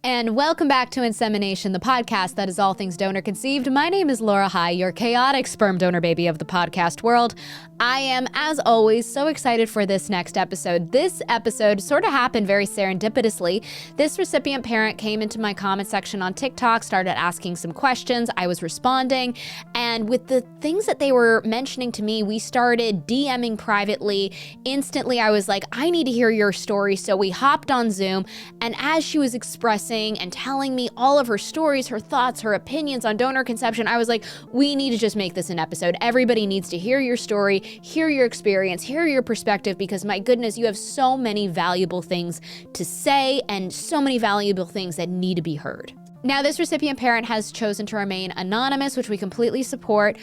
And welcome back to Insemination, the podcast that is all things donor conceived. My name is Laura High, your chaotic sperm donor baby of the podcast world. I am, as always, so excited for this next episode. This episode sort of happened very serendipitously. This recipient parent came into my comment section on TikTok, started asking some questions. I was responding. And with the things that they were mentioning to me, we started DMing privately. Instantly, I was like, I need to hear your story. So we hopped on Zoom. And as she was expressing and telling me all of her stories, her thoughts, her opinions on donor conception, I was like, we need to just make this an episode. Everybody needs to hear your story, hear your experience, hear your perspective, because my goodness, you have so many valuable things to say and so many valuable things that need to be heard. Now, this recipient parent has chosen to remain anonymous, which we completely support.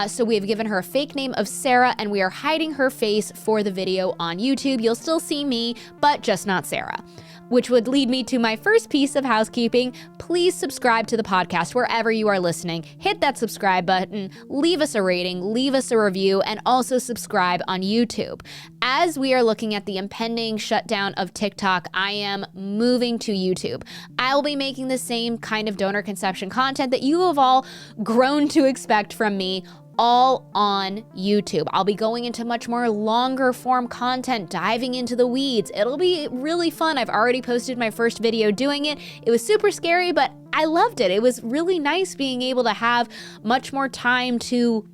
So we have given her a fake name of Sarah, and we are hiding her face for the video on YouTube. You'll still see me, but just not Sarah. Which would lead me to my first piece of housekeeping. Please subscribe to the podcast wherever you are listening. Hit that subscribe button, leave us a rating, leave us a review, and also subscribe on YouTube. As we are looking at the impending shutdown of TikTok, I am moving to YouTube. I will be making the same kind of donor conception content that you have all grown to expect from me, all on YouTube. I'll be going into much more longer form content, diving into the weeds. It'll be really fun. I've already posted my first video doing it. It was super scary, but I loved it. It was really nice being able to have much more time to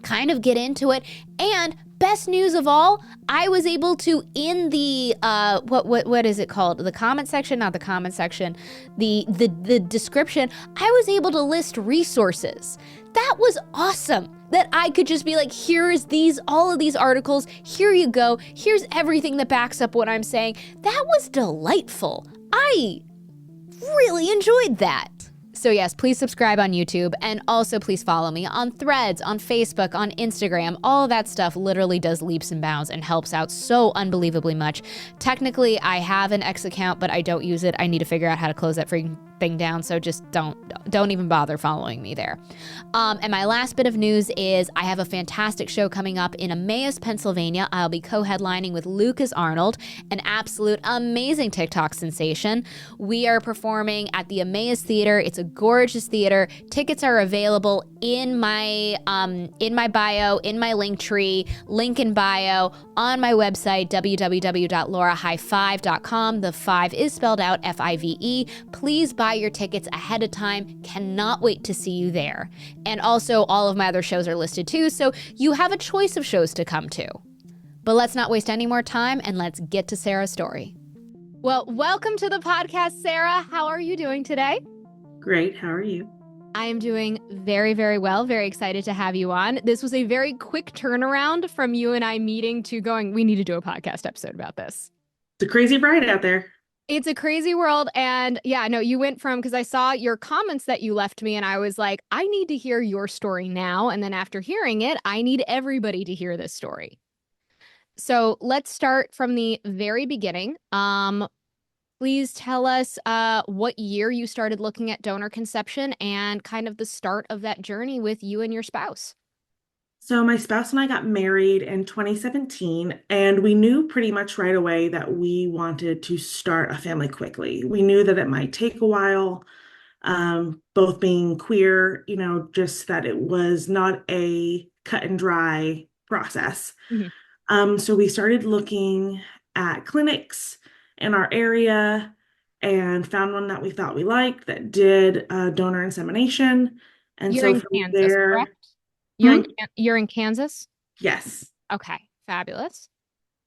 kind of get into it. And best news of all, I was able to, in the what is it called? The comment section, not the comment section, the description, I was able to list resources. That was awesome. That I could just be like, here's all of these articles, here you go, here's everything that backs up what I'm saying. That was delightful. I really enjoyed that. So yes, please subscribe on YouTube, and also please follow me on Threads, on Facebook, on Instagram. All of that stuff literally does leaps and bounds and helps out so unbelievably much. Technically, I have an X account, but I don't use it. I need to figure out how to close that freaking thing down, so just don't even bother following me there. And my last bit of news is I have a fantastic show coming up in Emmaus, Pennsylvania. I'll be co-headlining with Lucas Arnold, an absolute amazing TikTok sensation. We are performing at the Emmaus Theater. It's a gorgeous theater. Tickets are available in my bio, in my link tree, link in bio, on my website, www.laurahigh5.com. The 5 is spelled out F-I-V-E. Please buy your tickets ahead of time. Cannot wait to see you there. And also, all of my other shows are listed too, so you have a choice of shows to come to. But let's not waste any more time, and let's get to Sarah's story. Well, welcome to the podcast, Sarah. How are you doing today? Great. How are you? I am doing very, very well. Very excited to have you on. This was a very quick turnaround from you and I meeting to going, we need to do a podcast episode about this. It's a crazy bride out there. It's a crazy world. And yeah, no, you went from, because I saw your comments that you left me and I was like, I need to hear your story now. And then after hearing it, I need everybody to hear this story. So let's start from the very beginning. Please tell us what year you started looking at donor conception and kind of the start of that journey with you and your spouse. So my spouse and I got married in 2017, and we knew pretty much right away that we wanted to start a family quickly. We knew that it might take a while, both being queer, just that it was not a cut and dry process. Mm-hmm. So we started looking at clinics in our area and found one that we thought we liked that did donor insemination. And You're so in from Kansas, there, correct? You're in Kansas? yes. Okay, fabulous.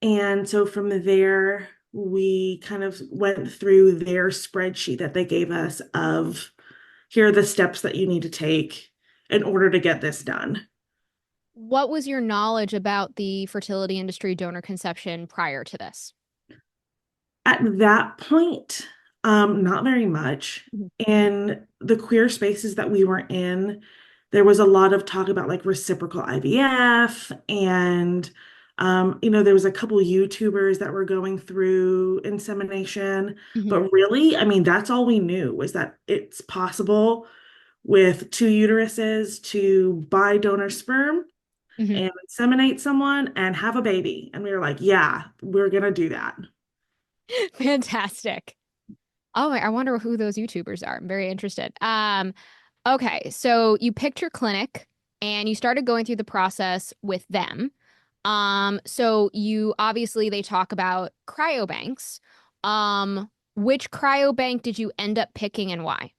And so from there, we kind of went through their spreadsheet that they gave us of here are the steps that you need to take in order to get this done. What was your knowledge about the fertility industry, donor conception prior to this? At that point, not very much. Mm-hmm. In the queer spaces that we were in, there was a lot of talk about like reciprocal IVF, and there was a couple YouTubers that were going through insemination. Mm-hmm. But really, that's all we knew, was that it's possible with 2 uteruses to buy donor sperm Mm-hmm. and inseminate someone and have a baby. And we were like, yeah, we're gonna do that. Fantastic. Oh, I wonder who those YouTubers are. I'm very interested. Okay, so you picked your clinic and you started going through the process with them. So you obviously they talk about cryobanks. Which cryobank did you end up picking and why?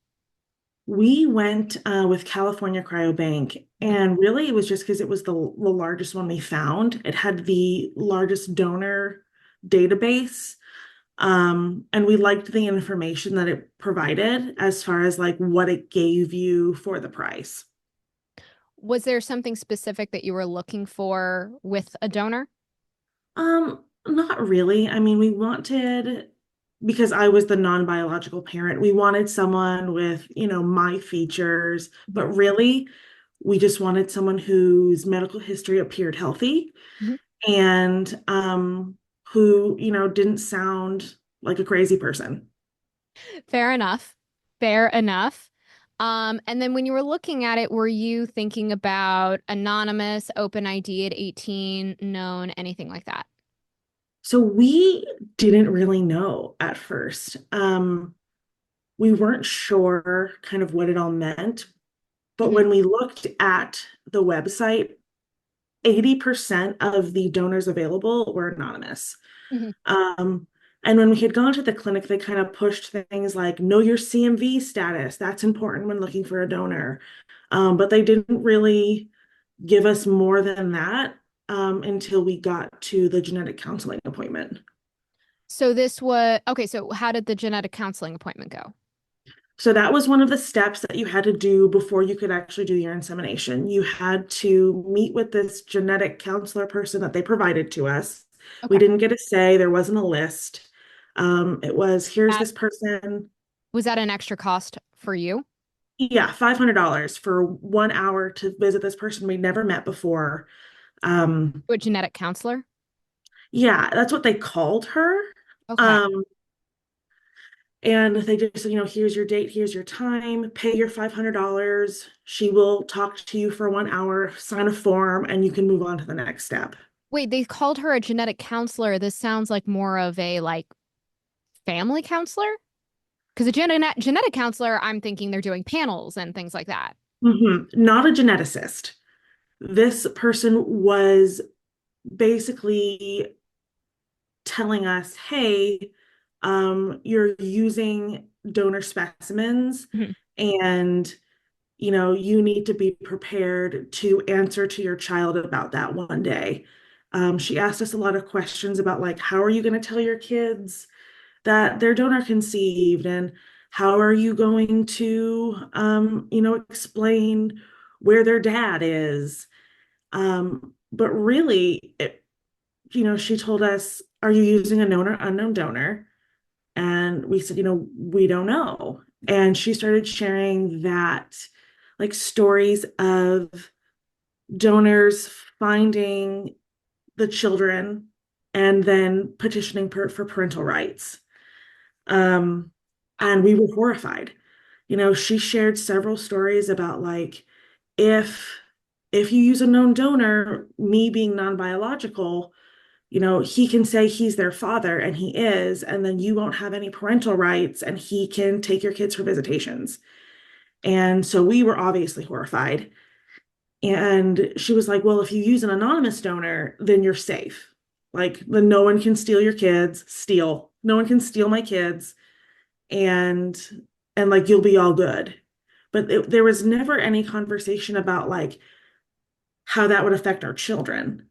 We went with California Cryobank, Mhm. and really it was just because it was the largest one we found. It had the largest donor database, and we liked the information that it provided as far as like what it gave you for the price. Was there something specific that you were looking for with a donor? Not really. I mean, we wanted, because I was the non-biological parent, we wanted someone with, my features, but Mhm. really, we just wanted someone whose medical history appeared healthy Mhm. and who, didn't sound like a crazy person. Fair enough. Fair enough. And then when you were looking at it, were you thinking about anonymous, open ID at 18, known, anything like that? So we didn't really know at first. We weren't sure kind of what it all meant, but Mhm. when we looked at the website, 80% of the donors available were anonymous. Mhm. Um, and when we had gone to the clinic, they kind of pushed things like know your CMV status. That's important when looking for a donor. But they didn't really give us more than that until we got to the genetic counseling appointment. So this was okay. So how did the genetic counseling appointment go? So that was one of the steps that you had to do before you could actually do your insemination. You had to meet with this genetic counselor person that they provided to us. We Okay. didn't get a say, there wasn't a list. It was here's That this person. was that an extra cost for you? Yeah, $500 for 1 hour to visit this person we never met before. Um, To a genetic counselor? yeah, that's what they called her. Okay. Um, And they just said, here's your date, here's your time, pay your $500. She will talk to you for 1 hour, sign a form, and you can move on to the next step. Wait, they called her a genetic counselor. This sounds like more of a like family counselor? Because a genetic counselor, I'm thinking they're doing panels and things like that. Not a geneticist. This person was basically telling us, hey, you're using donor specimens Mhm. and you need to be prepared to answer to your child about that one day. She asked us a lot of questions about like, how are you going to tell your kids that their donor conceived, and how are you going to, explain where their dad is? But really, she told us, are you using a known or unknown donor? And we said, we don't know. And she started sharing that, like stories of donors finding the children and then petitioning for parental rights. Um, and we were horrified. She shared several stories about like if if you use a known donor, me being non-biological, he can say he's their father and he is, and then you won't have any parental rights and he can take your kids for visitations. And so we were obviously horrified. And she was like, well, if you use an anonymous donor, then you're safe. Like, then no one can steal your kids, steal. No one can steal my kids and like you'll be all good. But there was never any conversation about like how that would affect our children.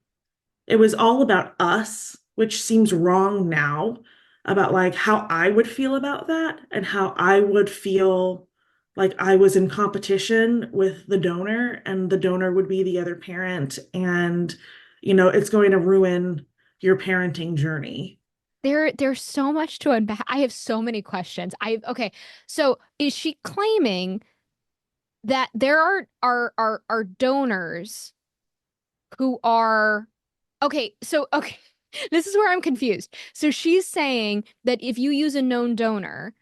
It was all about us, which seems wrong now, about like how I would feel about that and how I would feel like I was in competition with the donor and the donor would be the other parent. And, it's going to ruin your parenting journey. There's so much to unpack. I have so many questions. Okay. So is she claiming that there are donors who are okay, so okay. This is where I'm confused. So she's saying that if you use a known donor,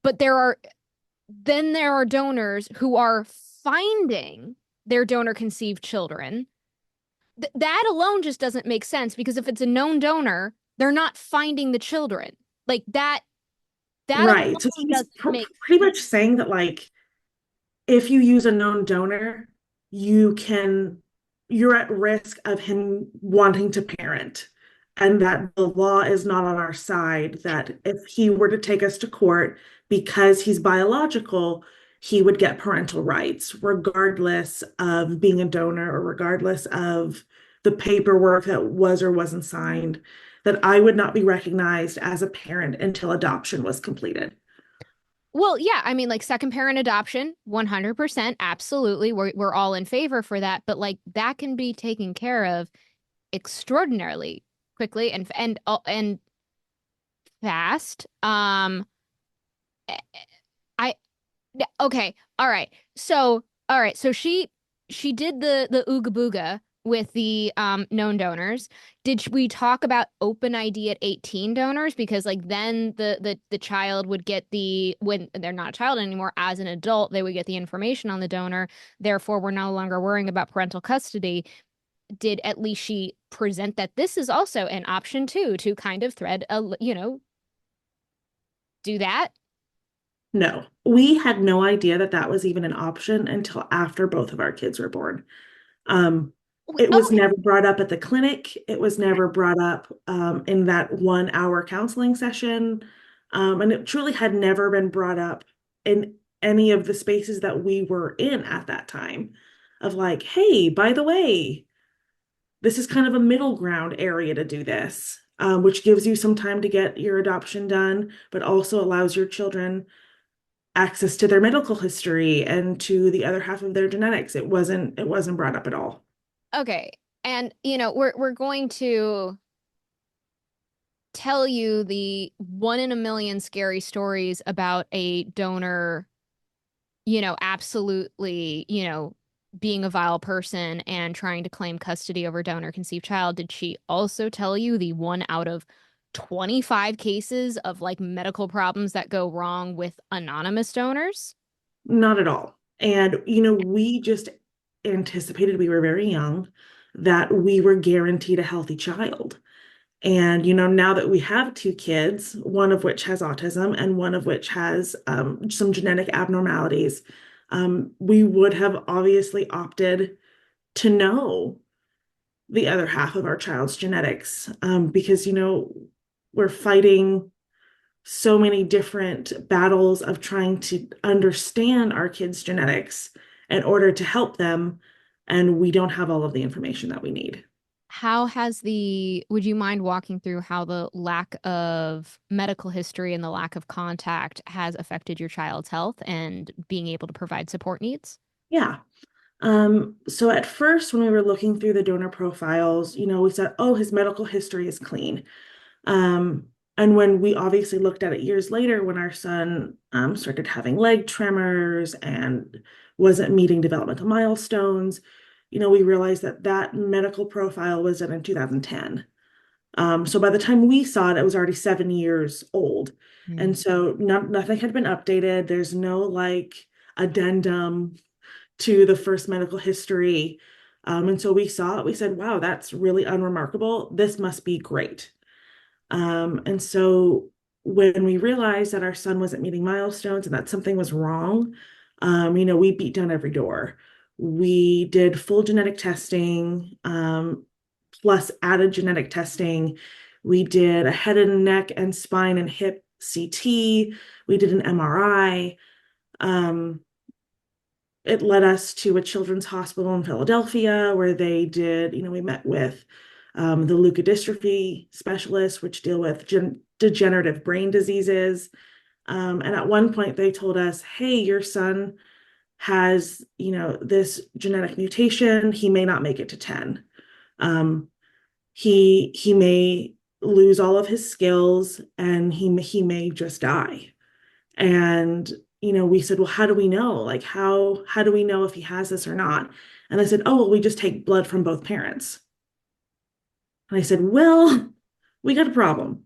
but there are donors who are finding their donor conceived children. That alone just doesn't make sense because if it's a known donor, they're not finding the children. Like that That Right. So alone he's doesn't make pretty much saying that, like, if you use a known donor, you can, you're at risk of him wanting to parent, and that the law is not on our side, that if he were to take us to court because he's biological, he would get parental rights, regardless of being a donor or regardless of the paperwork that was or wasn't signed, that I would not be recognized as a parent until adoption was completed. Well, yeah, I mean, like second parent adoption, 100%, absolutely. We're all in favor for that, but like that can be taken care of extraordinarily quickly and fast. I okay, all right, so she did the ooga booga with the known donors. We talk about open ID at 18 donors? Because like then the child would get the when they're not a child anymore, as an adult, they would get the information on the donor. Therefore, we're no longer worrying about parental custody. Did at least she present that this is also an option too, to kind of thread do that? No, we had no idea that that was even an option until after both of our kids were born. Um, it was Okay. never brought up at the clinic. It was never brought up in that 1 hour counseling session. And it truly had never been brought up in any of the spaces that we were in at that time of like, hey, by the way, this is kind of a middle ground area to do this, which gives you some time to get your adoption done, but also allows your children access to their medical history and to the other half of their genetics. It wasn't brought up at all. Okay. And we're going to tell you the one in a million scary stories about a donor, absolutely, being a vile person and trying to claim custody over donor conceived child. Did she also tell you the one out of 25 cases of like medical problems that go wrong with anonymous donors? Not at all. And, we just anticipated, we were very young, that we were guaranteed a healthy child. And, now that we have two kids, one of which has autism and one of which has some genetic abnormalities, we would have obviously opted to know the other half of our child's genetics, because, we're fighting so many different battles of trying to understand our kids' genetics in order to help them, and we don't have all of the information that we need. Would you mind walking through how the lack of medical history and the lack of contact has affected your child's health and being able to provide support needs? Yeah. So at first, when we were looking through the donor profiles, we said, oh, his medical history is clean. Um, and when we obviously looked at it years later, when our son started having leg tremors and wasn't meeting developmental milestones, we realized that that medical profile was done in 2010. So by the time we saw it, it was already 7 years old. And so nothing had been updated. There's no like addendum to the first medical history. And so we saw it, we said, wow, that's really unremarkable. This must be great. And so when we realized that our son wasn't meeting milestones and that something was wrong, we beat down every door. We did full genetic testing, plus added genetic testing. We did a head and neck and spine and hip CT. We did an MRI. Um, it led us to a children's hospital in Philadelphia where they did, we met with the leukodystrophy specialists, which deal with degenerative brain diseases. And at one point, they told us, hey, your son has, this genetic mutation. He may not make it to 10. Um, he may lose all of his skills and he may just die. And, we said, well, how do we know? Like, how do we know if he has this or not? And they said, oh, well, we just take blood from both parents. And I said, well, we got a problem.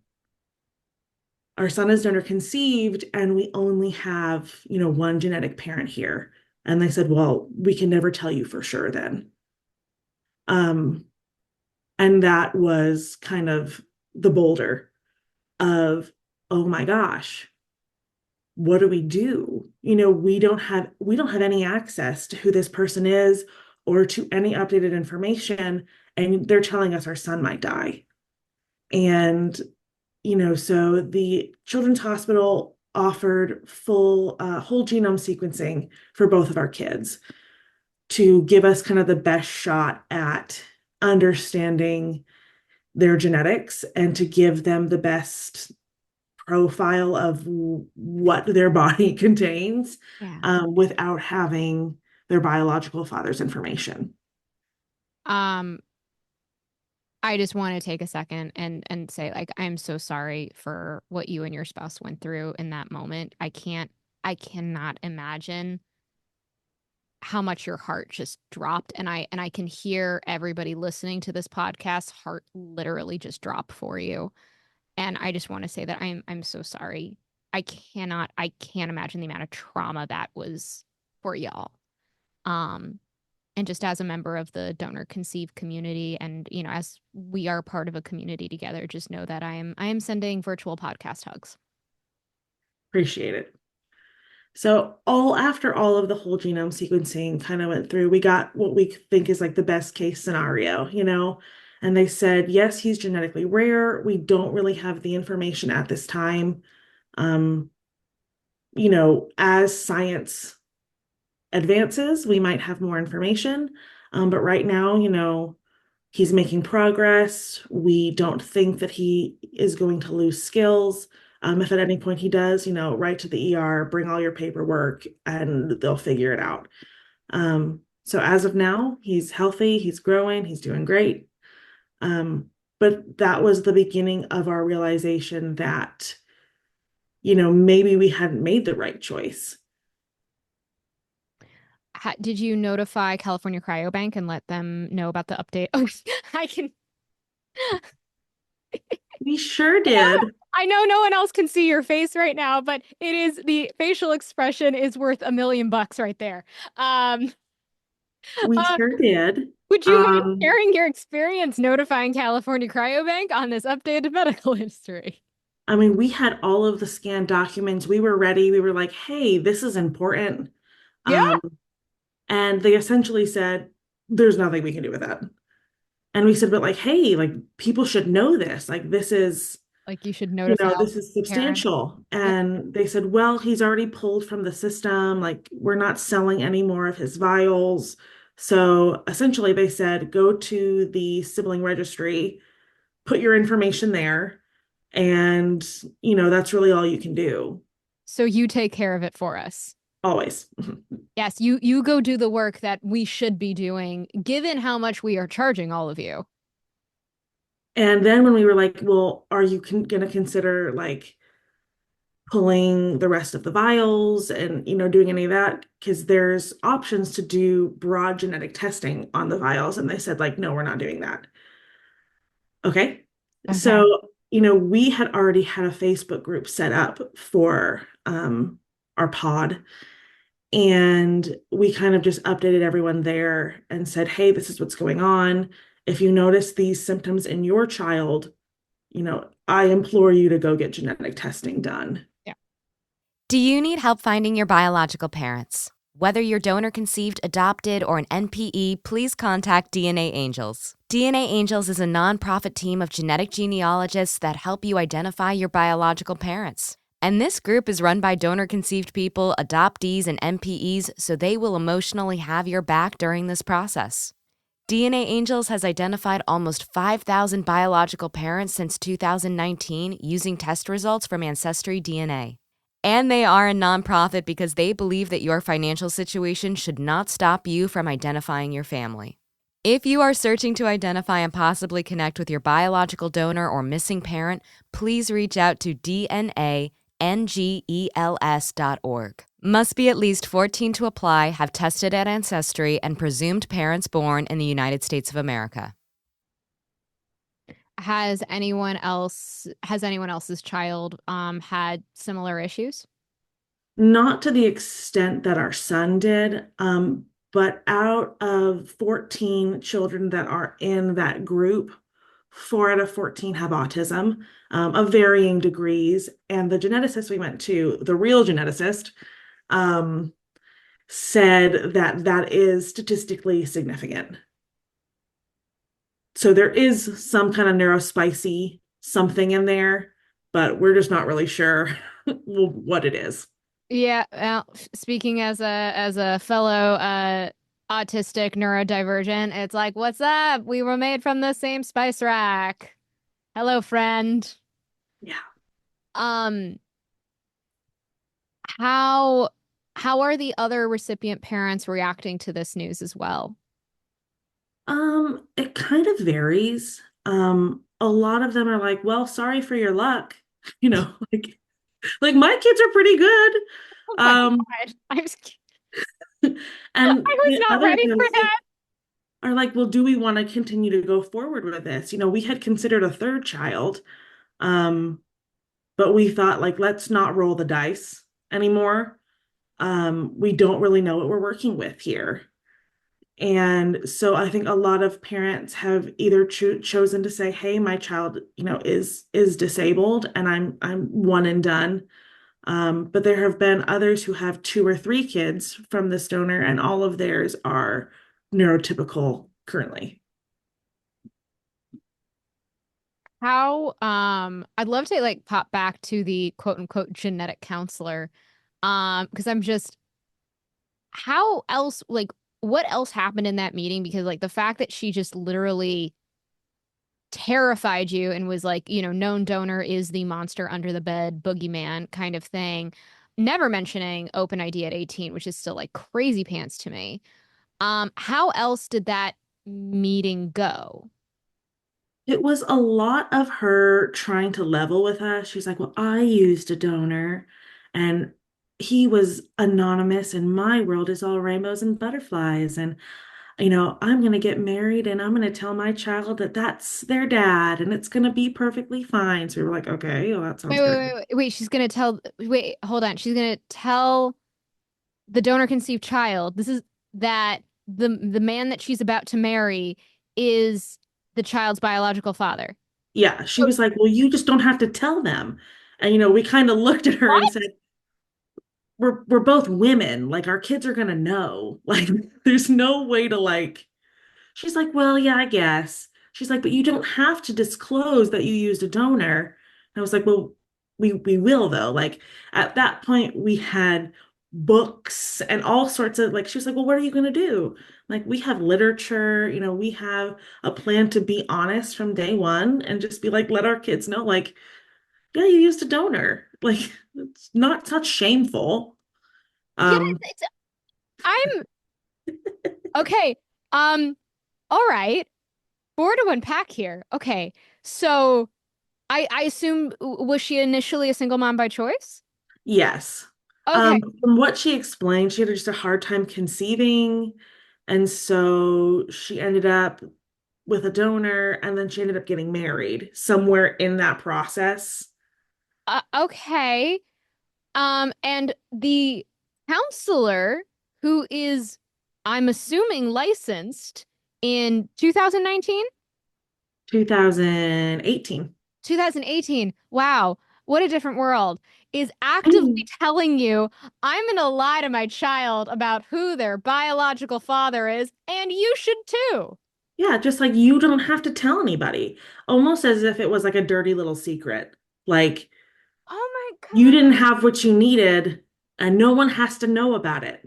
Our son is donor conceived, and we only have, one genetic parent here. And they said, well, we can never tell you for sure then. Um, and that was kind of the boulder of, oh my gosh, what do we do? We don't have any access to who this person is or to any updated information, and they're telling us our son might die. And so the Children's Hospital offered full whole genome sequencing for both of our kids to give us kind of the best shot at understanding their genetics and to give them the best profile of what their body contains, Yeah. without having their biological father's information. Um, I just want to take a second and say like I'm so sorry for what you and your spouse went through in that moment. I cannot imagine how much your heart just dropped, and I can hear everybody listening to this podcast heart literally just drop for you. And I just want to say that I'm so sorry. I can't imagine the amount of trauma that was for y'all. Um and just as a member of the donor conceived community, and as we are part of a community together, just know that I am sending virtual podcast hugs. Appreciate it. So all after all of the whole genome sequencing kind of went through, we got what we think is like the best case scenario. And they said, yes, he's genetically rare. We don't really have the information at this time. Um, as science advances, we might have more information. But right now, he's making progress. We don't think that he is going to lose skills. If at any point he does, write to the ER, bring all your paperwork, and they'll figure it out. So as of now, he's healthy, he's growing, he's doing great. But that was the beginning of our realization that, maybe we hadn't made the right choice. Did you notify California Cryobank and let them know about the update? Oh, I can. We sure did. I know no one else can see your face right now, but the facial expression is worth $1 million right there. Um, We uh, sure did. would you mind Um, sharing your experience notifying California Cryobank on this updated medical history? I mean, we had all of the scanned documents. We were ready. We were like, hey, this is important. Yeah, Um, and they essentially said, there's nothing we can do with that. And we said, but like, hey, like people should know this. Like like you should notify all this is parents. substantial. Yep. And they said, well, he's already pulled from the system. Like we're not selling any more of his vials. So essentially they said, go to the sibling registry, put your information there, and that's really all you can do. So you take care of it for us. Always. Yes, you go do the work that we should be doing, given how much we are charging all of you. And then when we were like, well, are you going to consider like pulling the rest of the vials and doing any of that? Because there's options to do broad genetic testing on the vials. And they said like, no, we're not doing that. Okay. Okay. So, we had already had a Facebook group set up for our pod. And we kind of just updated everyone there and said, hey, this is what's going on. If you notice these symptoms in your child, I implore you to go get genetic testing done. Yeah. Do you need help finding your biological parents? Whether you're donor conceived, adopted, or an NPE, please contact DNA Angels. DNA Angels is a nonprofit team of genetic genealogists that help you identify your biological parents. And this group is run by donor conceived people, adoptees, and NPEs, so they will emotionally have your back during this process. DNA Angels has identified almost 5,000 biological parents since 2019 using test results from Ancestry DNA. And they are a nonprofit because they believe that your financial situation should not stop you from identifying your family. If you are searching to identify and possibly connect with your biological donor or missing parent, please reach out to dnangels.org. Must be at least 14 to apply, have tested at Ancestry, and presumed parents born in the United States of America. Has anyone else's child had similar issues? Not to the extent that our son did, but out of 14 children that are in that group, 4 out of 14 have autism, of varying degrees. And the geneticist we went to, the real geneticist, um, said that that is statistically significant. So there is some kind of neurospicy something in there, but we're just not really sure what it is. Yeah, well, speaking as a fellow autistic neurodivergent, it's like, what's up? We were made from the same spice rack. Hello, friend. Yeah. Um, how how are the other recipient parents reacting to this news as well? It kind of varies. A lot of them are like, well, sorry for your luck. You know, like my kids are pretty good. Oh my Um, God. I and was the not other ready for ones that. are like, well, do we want to continue to go forward with this? You know, we had considered a third child, um, but we thought like, let's not roll the dice anymore. We don't really know what we're working with here. And so I think a lot of parents have either chosen to say, "Hey, my child, is disabled, and I'm one and done." But there have been others who have two or three kids from this donor, and all of theirs are neurotypical currently. How I'd love to like pop back to the quote unquote genetic counselor. Because I'm just how else like what else happened in that meeting? Because like the fact that she just literally terrified you and was like, known donor is the monster under the bed, boogeyman kind of thing. Never mentioning open ID at 18, which is still like crazy pants to me. How else did that meeting go? It was a lot of her trying to level with us. She's like, "Well, I used a donor, and he was anonymous, and my world is all rainbows and butterflies. And I'm going to get married and I'm going to tell my child that that's their dad and it's going to be perfectly fine." So we were like, okay, well, that Wait, sounds wait, good. wait, wait, wait. She's gonna tell. Wait, hold on. She's gonna tell the donor conceived child. This is that the man that she's about to marry is the child's biological father. Yeah, she So- was like, well, you just don't have to tell them. And, we kind of looked at her and What? said, we're both women. Like, our kids are going to know. Like, there's no way to, like, she's like, well, yeah, I guess. She's like, but you don't have to disclose that you used a donor. And I was like, well, we will though. Like at that point, we had books and all sorts of like. She was like, well, what are you going to do? Like we have literature. We have a plan to be honest from day one and just be like, let our kids know, like, yeah, you used a donor. Like it's not shameful. Yeah, Um, I'm okay. Um, all right. More to unpack here. Okay. So I assume was she initially a single mom by choice? Yes. Okay. From what she explained, she had just a hard time conceiving. And so she ended up with a donor and then she ended up getting married somewhere in that process. Okay. And the counselor who is, I'm assuming, licensed in 2019? 2018. 2018. Wow, what a different world. Is actively Mm. telling you, I'm gonna lie to my child about who their biological father is, and you should too. Yeah, just like you don't have to tell anybody, almost as if it was like a dirty little secret. Like Oh my you God. didn't have what you needed and no one has to know about it.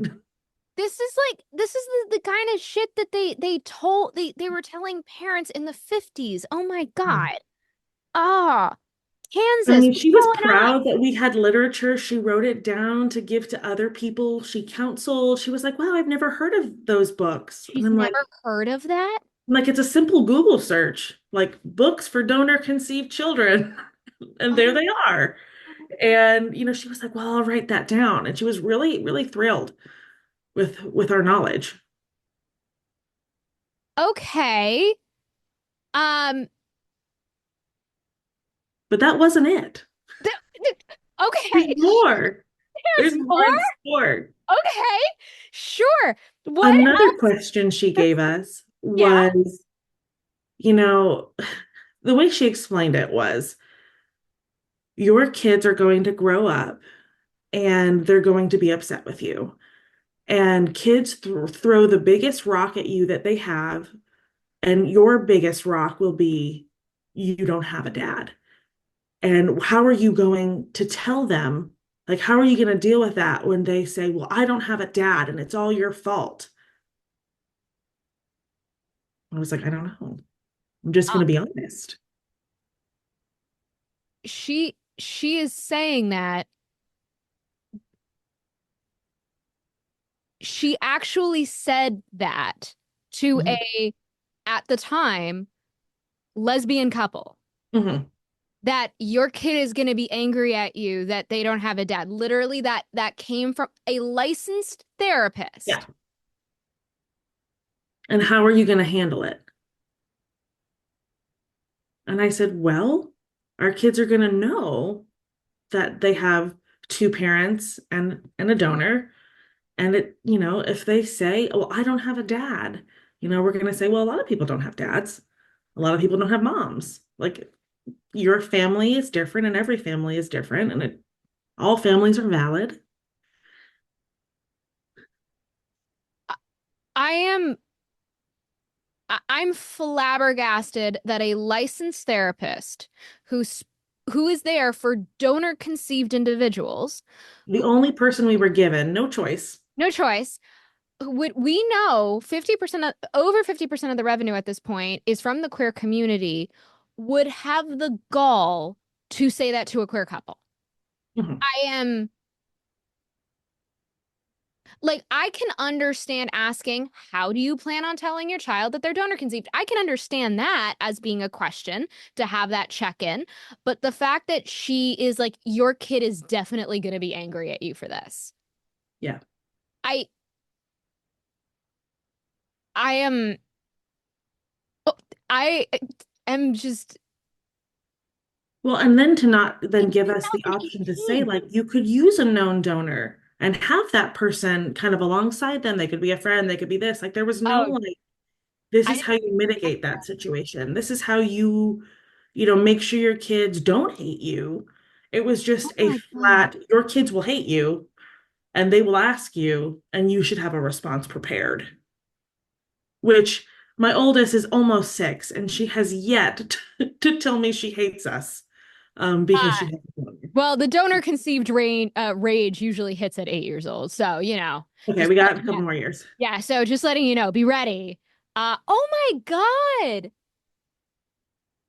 This is the kind of shit that they were telling parents in the 50s. Oh my God. Ah, I Kansas, mean, what's she was going on? proud that we had literature. She wrote it down to give to other people she counseled. She was like, wow, I've never heard of those books. And She's never heard of that? it's a simple Google search, like books for donor conceived children. And there Oh, they are. And, she was like, well, I'll write that down. And she was really, really thrilled with our knowledge. okay. Um, But that wasn't it. There's okay. more. There's There's more more? in store. Okay. Sure. What Another else? question she gave us Yeah. was, you know, the way she explained it was your kids are going to grow up and they're going to be upset with you. And kids throw the biggest rock at you that they have, and your biggest rock will be you don't have a dad. And how are you going to tell them? Like, how are you going to deal with that when they say, well, I don't have a dad and it's all your fault? I was like, I don't know. I'm just Uh, going to be honest. she is saying that she actually said that to Mhm. a, at the time, lesbian couple, Mhm. that your kid is going to be angry at you that they don't have a dad. Literally, that came from a licensed Yeah. therapist. And how are you going to handle it? And I said, well, our kids are going to know that they have two parents and a donor. And if they say, well, I don't have a dad, we're going to say, well, a lot of people don't have dads. A lot of people don't have moms. Like your family is different and every family is different and all families are valid. I am I'm flabbergasted that a licensed therapist who is there for donor conceived individuals, The only person we were given, no choice. no choice, would we know 50% of over 50% of the revenue at this point is from the queer community, would have the gall to say that to a queer couple. Mhm. I am like, I can understand asking, how do you plan on telling your child that they're donor conceived? I can understand that as being a question to have that check in. But the fact that she is like, your kid is definitely going to be angry at you for this. Yeah. I, I am, oh, I am just, Well, and then to not then in give us the option to say, 2018. like, you could use a known donor and have that person kind of alongside them. They could be a friend, they could be this. Like, there was no, Oh, like, this I is didn't how you have mitigate that that. situation. This is how you make sure your kids don't hate you. It was Oh just a my God. flat, your kids will hate you and they will ask you, and you should have a response prepared, which my oldest is almost 6, and she has yet to tell me she hates us because she Uh, has a donor. well, the donor conceived rage usually hits at 8 years old. So, Okay, just we got letting a you couple know. more years. Yeah, so just letting you know, be ready. Oh my God.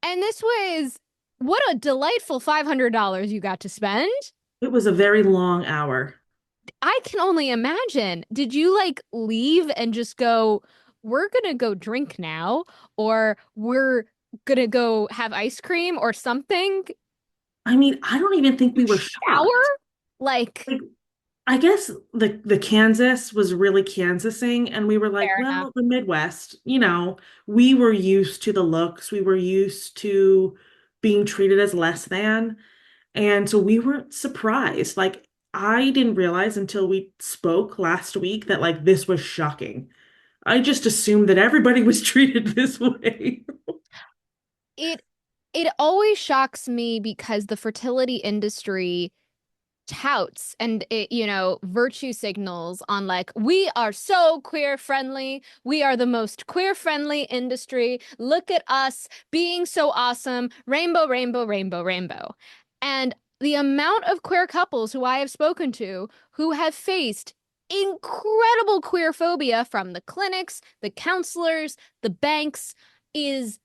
And this was what a delightful $500 you got to spend. It was a very long hour. I can only imagine. Did you like leave and just go, we're gonna go drink now, or we're gonna go have ice cream or something? I mean, I don't even think You we were shower? shocked. Like, Like, I guess the Kansas was really Kansasing, and we were like, fair enough. well, the Midwest, we were used to the looks, we were used to being treated as less than, and so we weren't surprised. Like, I didn't realize until we spoke last week that like this was shocking. I just assumed that everybody was treated this way. It it always shocks me because the fertility industry touts and virtue signals on like, we are so queer friendly, we are the most queer friendly industry, look at us being so awesome, rainbow, rainbow, rainbow, rainbow. And the amount of queer couples who I have spoken to who have faced incredible queer phobia from the clinics, the counselors, the banks is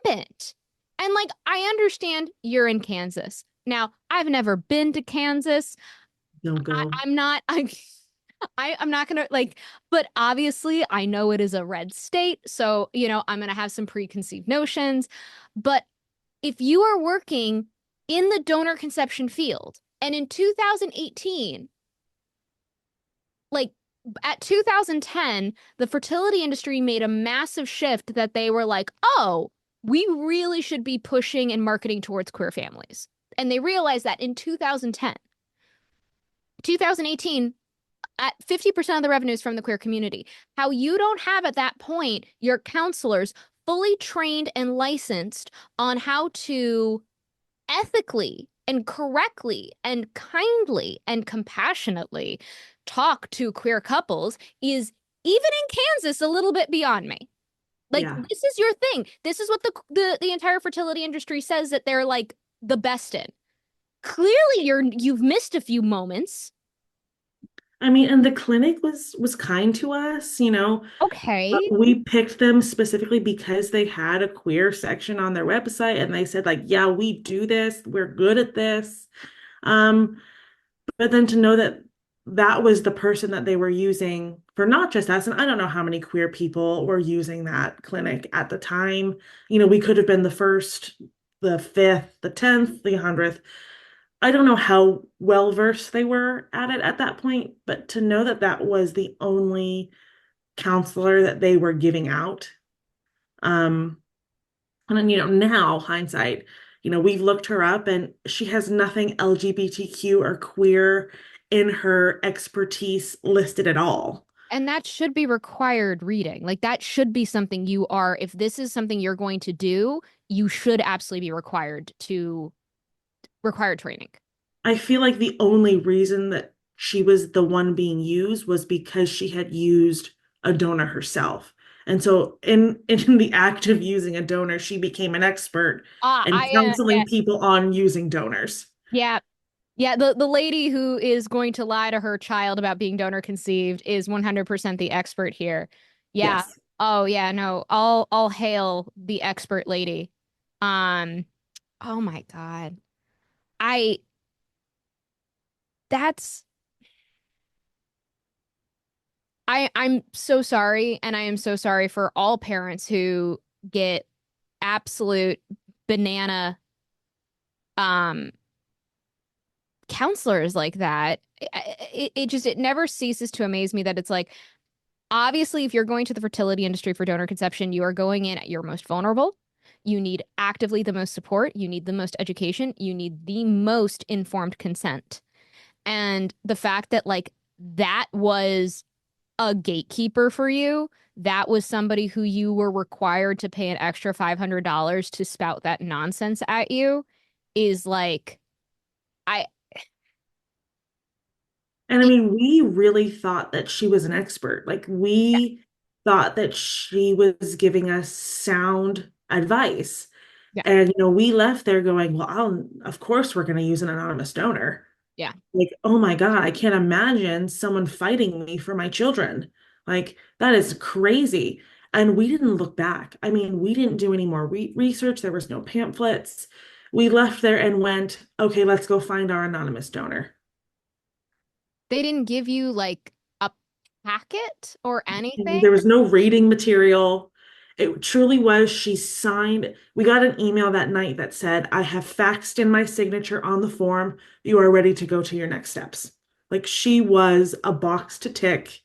rampant. And like, I understand you're in Kansas. Now, I've never been to Kansas. Don't go. I'm not, I'm not gonna like, but obviously I know it is a red state. So, I'm gonna have some preconceived notions. But if you are working in the donor conception field and in 2018, like at 2010, the fertility industry made a massive shift that they were like, oh, we really should be pushing and marketing towards queer families. And they realized that in 2010. 2018, at 50% of the revenue is from the queer community. How you don't have at that point your counselors fully trained and licensed on how to ethically and correctly and kindly and compassionately talk to queer couples is, even in Kansas, a little bit beyond me. Like, Yeah. this is your thing. This is what the entire fertility industry says that they're like the best in. Clearly you've missed a few moments. I mean, and the clinic was kind to us, Okay. we picked them specifically because they had a queer section on their website and they said like, yeah, we do this. We're good at this. Um, but then to know that that was the person that they were using for not just us, and I don't know how many queer people were using that clinic at the time. We could have been the first, the fifth, the 10th, the 100th. I don't know how well versed they were at it at that point, but to know that that was the only counselor that they were giving out. Um, and then, now hindsight, we've looked her up and she has nothing LGBTQ or queer in her expertise listed at all. And that should be required reading. Like, that should be something you are, if this is something you're going to do, you should absolutely be required training. I feel like the only reason that she was the one being used was because she had used a donor herself. And so in the act of using a donor, she became an expert in Yeah, counseling people on using donors. yeah, yeah. The lady who is going to lie to her child about being donor conceived is 100% the expert here. Yeah. Yes. Oh yeah, no. All hail the expert lady. Um, oh my God. I that's I'm so sorry, and I am so sorry for all parents who get absolute banana um counselors like that. It never ceases to amaze me that it's like, obviously, if you're going to the fertility industry for donor conception, you are going in at your most vulnerable. You need actively the most support, you need the most education, you need the most informed consent. And the fact that like that was a gatekeeper for you, that was somebody who you were required to pay an extra $500 to spout that nonsense at you, is like, I And I it, mean, we really thought that she was an expert. Like, we thought that she was giving us sound advice. yeah, And, we left there going, well, of course, we're going to use an anonymous donor. yeah. Like, oh my God, I can't imagine someone fighting me for my children. Like, that is crazy. And we didn't look back. I mean, we didn't do any more research. There was no pamphlets. We left there and went, okay, let's go find our anonymous donor. They didn't give you like a packet or anything. There was no reading material. It truly was. She signed. We got an email that night that said, I have faxed in my signature on the form. You are ready to go to your next steps. Like, she was a box to tick,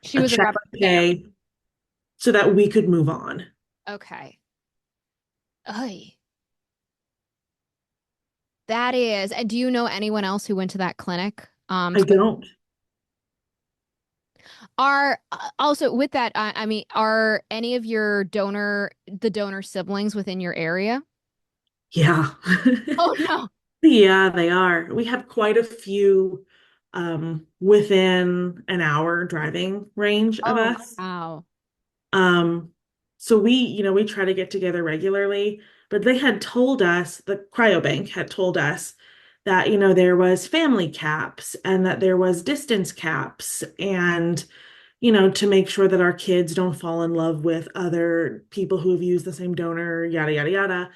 She a was a check rubber to stamp. pay so that we could move on. Okay. Oy. That is. And do you know anyone else who went to that clinic? I don't. Are also with that, I mean, are any of your the donor siblings within your area? Yeah. Oh no. Yeah, they are. We have quite a few within an hour driving range of Oh, us. wow. Um, so we try to get together regularly, but they had told us, the cryobank had told us that, there was family caps and that there was distance caps and, to make sure that our kids don't fall in love with other people who have used the same donor, yada, yada, yada.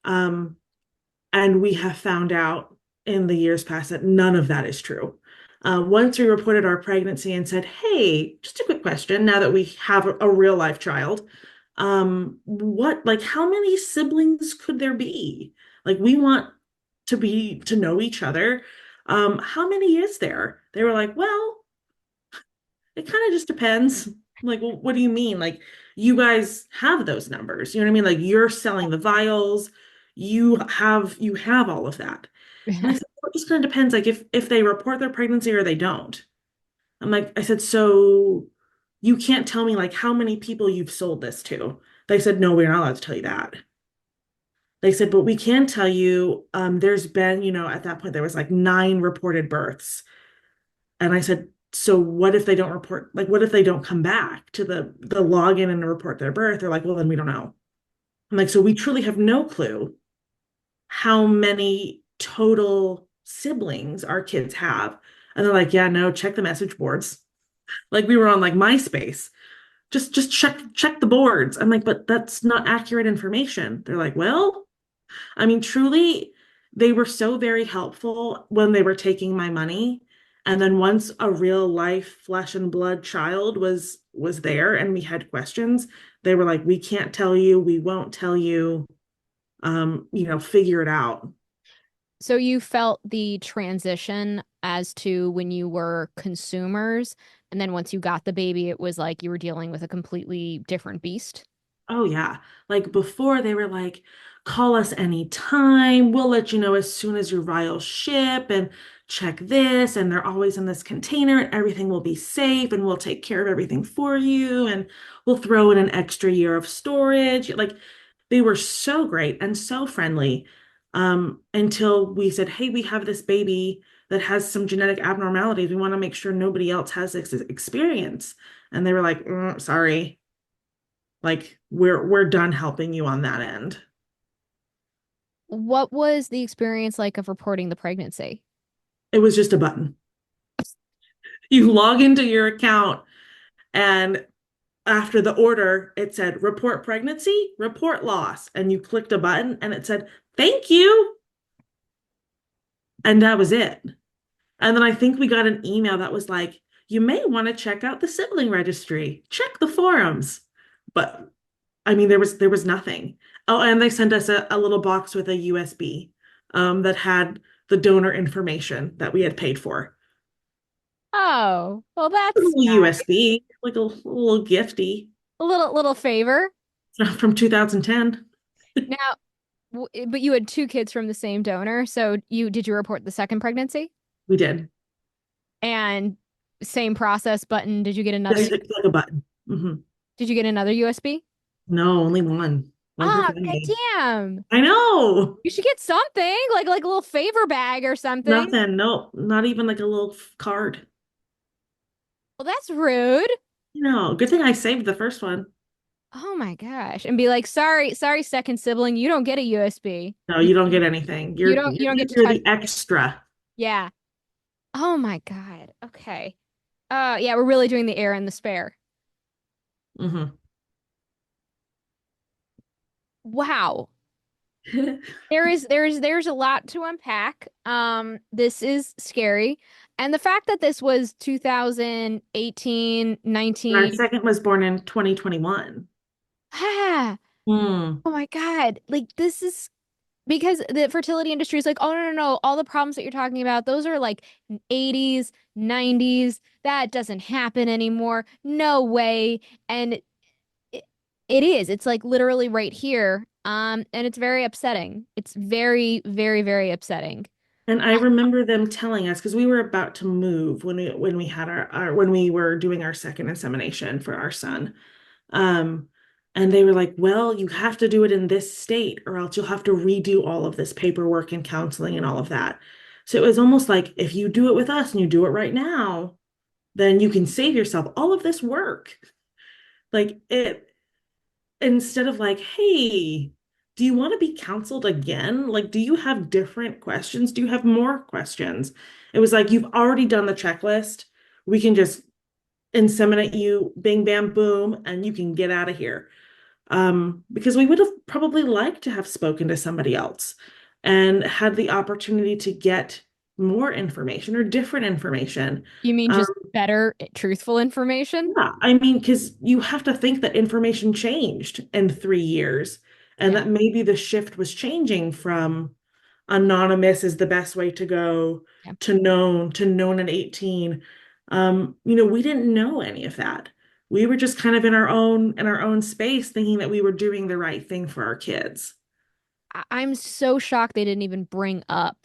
Um, and we have found out in the years past that none of that is true. Once we reported our pregnancy and said, hey, just a quick question, now that we have a real life child, like, how many siblings could there be? Like, we want to know each other. How many is there? They were like, well, it kind of just depends. I'm like, well, what do you mean? Like, you guys have those numbers. You know what I mean? Like, you're selling the vials, you have all of that. And I said, well, it just kind of depends, like if they report their pregnancy or they don't. I said, so you can't tell me like how many people you've sold this to. They said, no, we're not allowed to tell you that. They said, but we can tell you, there's been, at that point, there was like 9 reported births. And I said, so what if they don't report, like, what if they don't come back to the login and report their birth? They're like, well, then we don't know. I'm like, so we truly have no clue how many total siblings our kids have. And they're like, yeah, no, check the message boards. Like we were on like MySpace. Just check the boards. I'm like, but that's not accurate information. They're like, well, I mean, truly, they were so very helpful when they were taking my money. And then once a real life flesh and blood child was there and we had questions, they were like, we can't tell you, we won't tell you, figure it out. So you felt the transition as to when you were consumers, and then once you got the baby, it was like you were dealing with a completely different beast. Oh yeah. Like before they were like, call us anytime. We'll let you know as soon as your vials ship and check this. And they're always in this container and everything will be safe and we'll take care of everything for you. And we'll throw in an extra year of storage. Like they were so great and so friendly. Until we said, hey, we have this baby that has some genetic abnormalities. We want to make sure nobody else has this experience. And they were like, sorry. Like we're done helping you on that end. What was the experience like of reporting the pregnancy? It was just a button. You log into your account and after the order, it said report pregnancy, report loss. And you clicked a button and it said, thank you. And that was it. And then I think we got an email that was like, you may want to check out the sibling registry, check the forums. But I mean, there was nothing. Oh, and they sent us a little box with a USB that had the donor information that we had paid for. Oh, well, A that's little nice. USB, like a little gifty A little favor. from 2010. Now, but you had two kids from the same donor, so you report the second pregnancy? We did. And same process button. Just click a button. Did you get another USB? No, only one. One per Ah, family. goddamn. I know. You should get something like a little favor bag or something. Nothing. No, not even like a little card. Well, that's rude. No, good thing I saved the first one. Oh my gosh. And be like, sorry, second sibling, you don't get a USB. No, you don't get anything. You You're don't you're, you don't get to you're touch. the extra. Yeah. Oh my God. Okay. Yeah, we're really doing the air and the spare. Hmm. Wow. There's a lot to unpack. This is scary. And the fact that this was 2018, And our 19. second was born in 2021. Ah, Hmm. oh my God. Like this is because the fertility industry is like, oh no, all the problems that you're talking about, those are like 80s, 90s. That doesn't happen anymore. No way. And it, it is. It's like literally right here. And it's very upsetting. It's very, very, very upsetting. And I remember them telling us because we were about to move when we had our when we were doing our second insemination for our son. Um, and they were like, well, you have to do it in this state, or else you'll have to redo all of this paperwork and counseling and all of that. So it was almost like if you do it with us and you do it right now, then you can save yourself all of this work. Like it, instead of like, hey, do you want to be counseled again? Like, do you have different questions? Do you have more questions? It was like, you've already done the checklist. We can just inseminate you, bing, bam, boom, and you can get out of here. Because we would have probably liked to have spoken to somebody else and had the opportunity to get more information or different information. You mean Um, just better, truthful information? yeah, I mean, because you have to think that information changed in 3 years and Yeah. that maybe the shift was changing from anonymous is the best way to go Yeah. to known at 18. We didn't know any of that. We were just kind of in our own space thinking that we were doing the right thing for our kids. I'm so shocked they didn't even bring up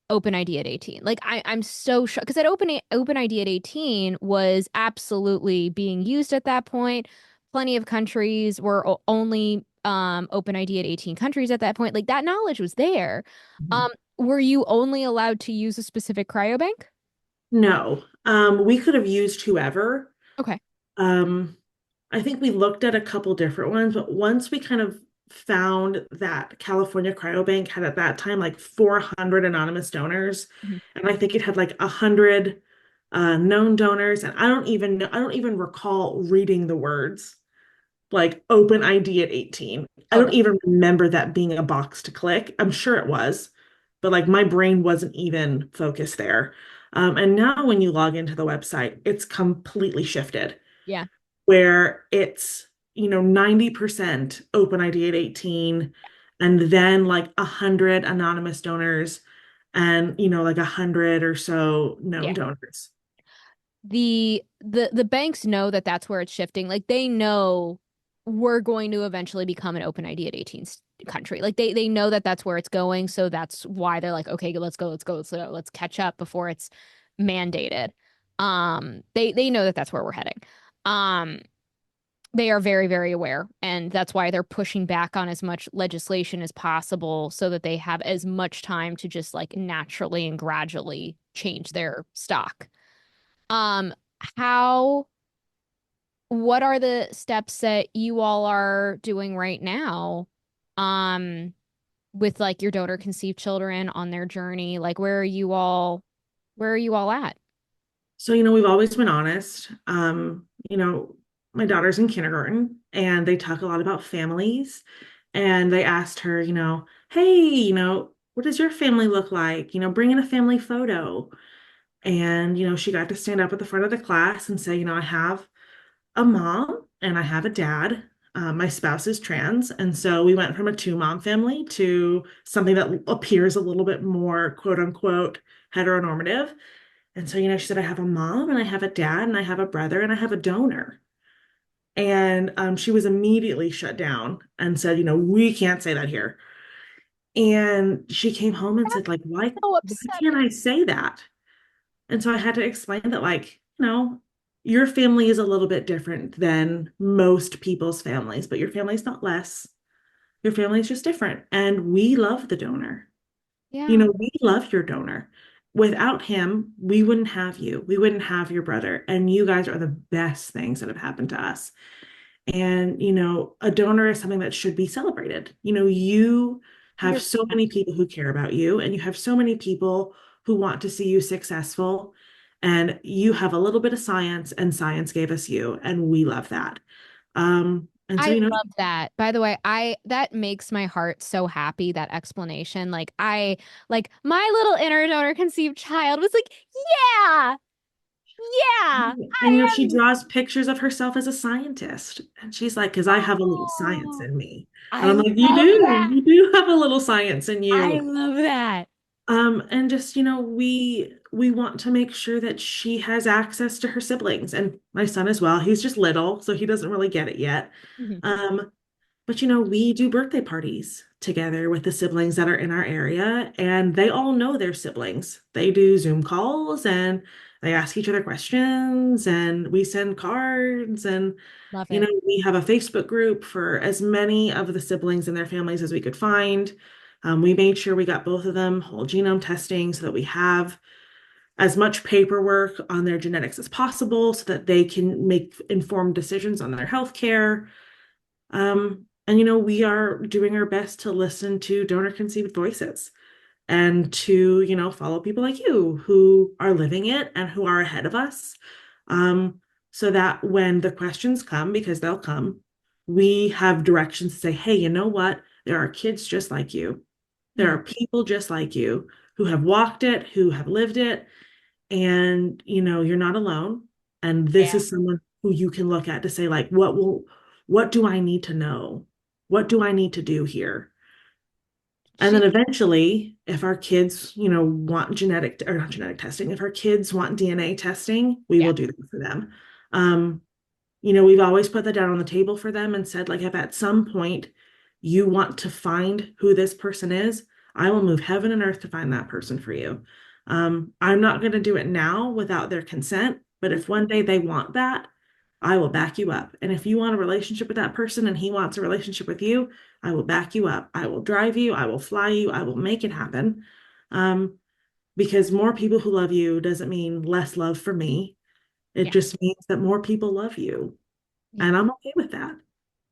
Open ID at 18. Like I'm so shocked because Open ID at 18 was absolutely being used at that point. plenty of countries were only open ID at 18 countries at that point. Like that knowledge was there. Mhm. Um, were you only allowed to use a specific cryobank? No, we could have used whoever. Okay. Um, I think we looked at a couple different ones, but once we kind of found that California Cryobank had at that time like 400 anonymous donors, Mhm. and I think it had like 100 known donors, and I don't even recall reading the words like open ID at 18. I don't Okay. even remember that being a box to click. I'm sure it was, but like my brain wasn't even focused there. And now when you log into the website, it's completely shifted Yeah. where it's, 90% open ID at 18 and then like 100 anonymous donors and, like 100 or so known Yeah. donors. The banks know that that's where it's shifting. Like they know we're going to eventually become an open ID at 18 country. Like they know that that's where it's going, so that's why they're like, okay, let's catch up before it's mandated. They know that that's where we're heading. Um, they are very, very aware, and that's why they're pushing back on as much legislation as possible so that they have as much time to just like naturally and gradually change their stock. Um, how, what are the steps that you all are doing right now, um, with like your donor conceived children on their journey? Like, where are you all at? So, we've always been honest. My daughter's in kindergarten and they talk a lot about families. And they asked her, hey, what does your family look like? Bring in a family photo. And, she got to stand up at the front of the class and say, I have a mom and I have a dad. My spouse is trans. And so we went from a two-mom family to something that appears a little bit more quote unquote heteronormative. And so, she said, I have a mom and I have a dad and I have a brother and I have a donor. And she was immediately shut down and said, we can't say that here. And she came home and said, like, So why can't upsetting. I say that? And so I had to explain that, like, your family is a little bit different than most people's families, but your family's not less. Your family's just different. And we love the donor. Yeah. We love your donor. Without him, we wouldn't have you. We wouldn't have your brother. And you guys are the best things that have happened to us. And, a donor is something that should be celebrated. You have so 100%. many people who care about you, and you have so many people who want to see you successful. And you have a little bit of science, and science gave us you, and we love that. And so, I love that. By the way, I that makes my heart so happy, that explanation. Like my little inner donor conceived child was like, yeah, yeah, and I she am. draws pictures of herself as a scientist, and she's like, "Because I have a little science Oh, in me," and I I'm love like, that. you do have a little science in I you." love that. And just, we want to make sure that she has access to her siblings and my son as well. He's just little, so he doesn't really get it yet. Mhm. Um, but we do birthday parties together with the siblings that are in our area, and they all know their siblings. They do Zoom calls and they ask each other questions, and we send cards, and Love it. we have a Facebook group for as many of the siblings and their families as we could find. We made sure we got both of them whole genome testing so that we have as much paperwork on their genetics as possible so that they can make informed decisions on their health care. And we are doing our best to listen to donor conceived voices and to, follow people like you who are living it and who are ahead of us. Um, so that when the questions come, because they'll come, we have directions to say, hey, you know what? There are kids just like you. There Mhm. are people just like you who have walked it, who have lived it, and you're not alone. And this Yeah. is someone who you can look at to say, like, what do I need to know? What do I need to do here? And She, then eventually, if our kids, want genetic or not genetic testing, if our kids want DNA testing, we yeah. will do that for them. Um, we've always put that down on the table for them and said, like, if at some point you want to find who this person is, I will move heaven and earth to find that person for you. I'm not going to do it now without their consent, but if one day they want that, I will back you up. And if you want a relationship with that person and he wants a relationship with you, I will back you up. I will drive you. I will fly you. I will make it happen. Um, because more people who love you doesn't mean less love for me. It Yeah. just means that more people love you. Yeah. And I'm okay with that.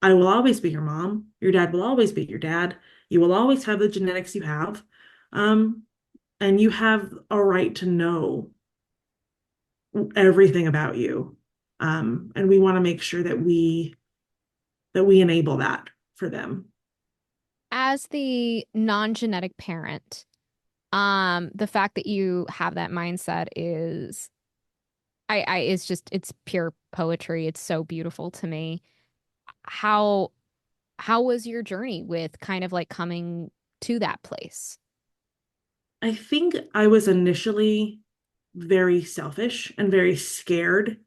I will always be your mom. Your dad will always be your dad. You will always have the genetics you have. Um, and you have a right to know everything about you. And we want to make sure that we enable that for them. As the non-genetic parent, the fact that you have that mindset is it's just it's pure poetry. It's so beautiful to me. How how was your journey with kind of like coming to that place? I think I was initially very selfish and very scared.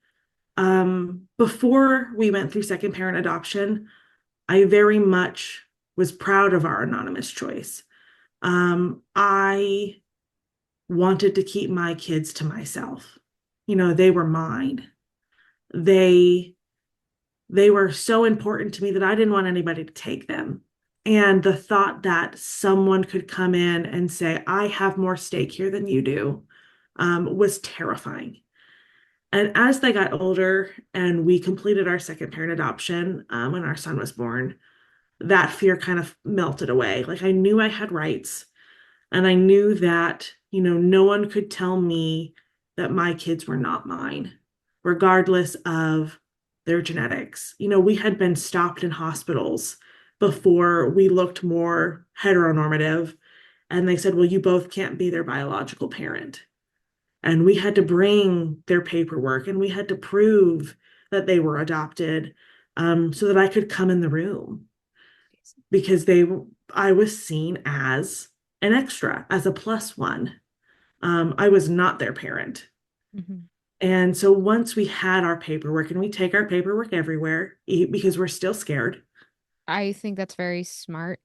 Before we went through second parent adoption, I very much was proud of our anonymous choice. I wanted to keep my kids to myself. They were mine. They they were so important to me that I didn't want anybody to take them. And the thought that someone could come in and say, I have more stake here than you do, was terrifying. And as they got older and we completed our second parent adoption, when our son was born, that fear kind of melted away. Like I knew I had rights. And I knew that, no one could tell me that my kids were not mine, regardless of their genetics. We had been stopped in hospitals before we looked more heteronormative. And they said, well, you both can't be their biological parent. And we had to bring their paperwork and we had to prove that they were adopted, so that I could come in the room because I was seen as an extra, as a plus one. I was not their parent. Mhm. And so once we had our paperwork, and we take our paperwork everywhere because we're still scared. I think that's very smart.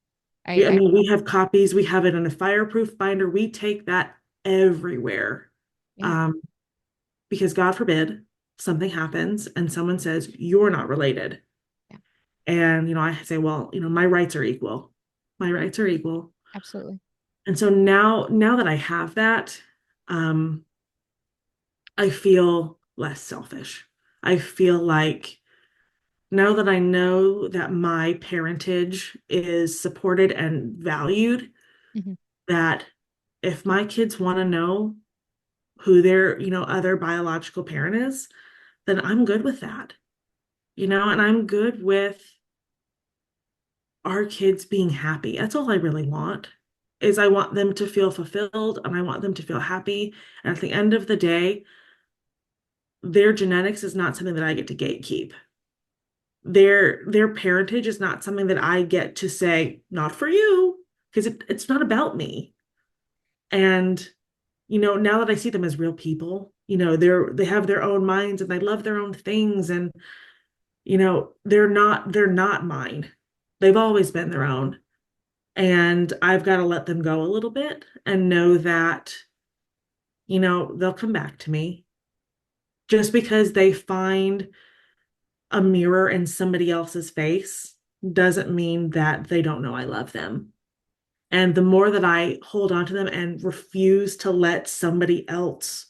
I mean, we have copies, we have it in a fireproof binder. We take that everywhere. Yeah. Um, because God forbid something happens and someone says, you're not related. Yeah. And, I say, well, my rights are equal. My rights are equal. Absolutely. And so now that I have that, um, I feel less selfish. I feel like now that I know that my parentage is supported and valued, Mhm. that if my kids want to know who their, other biological parent is, then I'm good with that. And I'm good with our kids being happy. That's all I really want. Is I want them to feel fulfilled and I want them to feel happy. And at the end of the day, their genetics is not something that I get to gatekeep. Their parentage is not something that I get to say, not for you, because it's not about me. And now that I see them as real people, they have their own minds and they love their own things, and they're not mine. They've always been their own. And I've got to let them go a little bit and know that, they'll come back to me. Just because they find a mirror in somebody else's face doesn't mean that they don't know I love them. And the more that I hold on to them and refuse to let somebody else,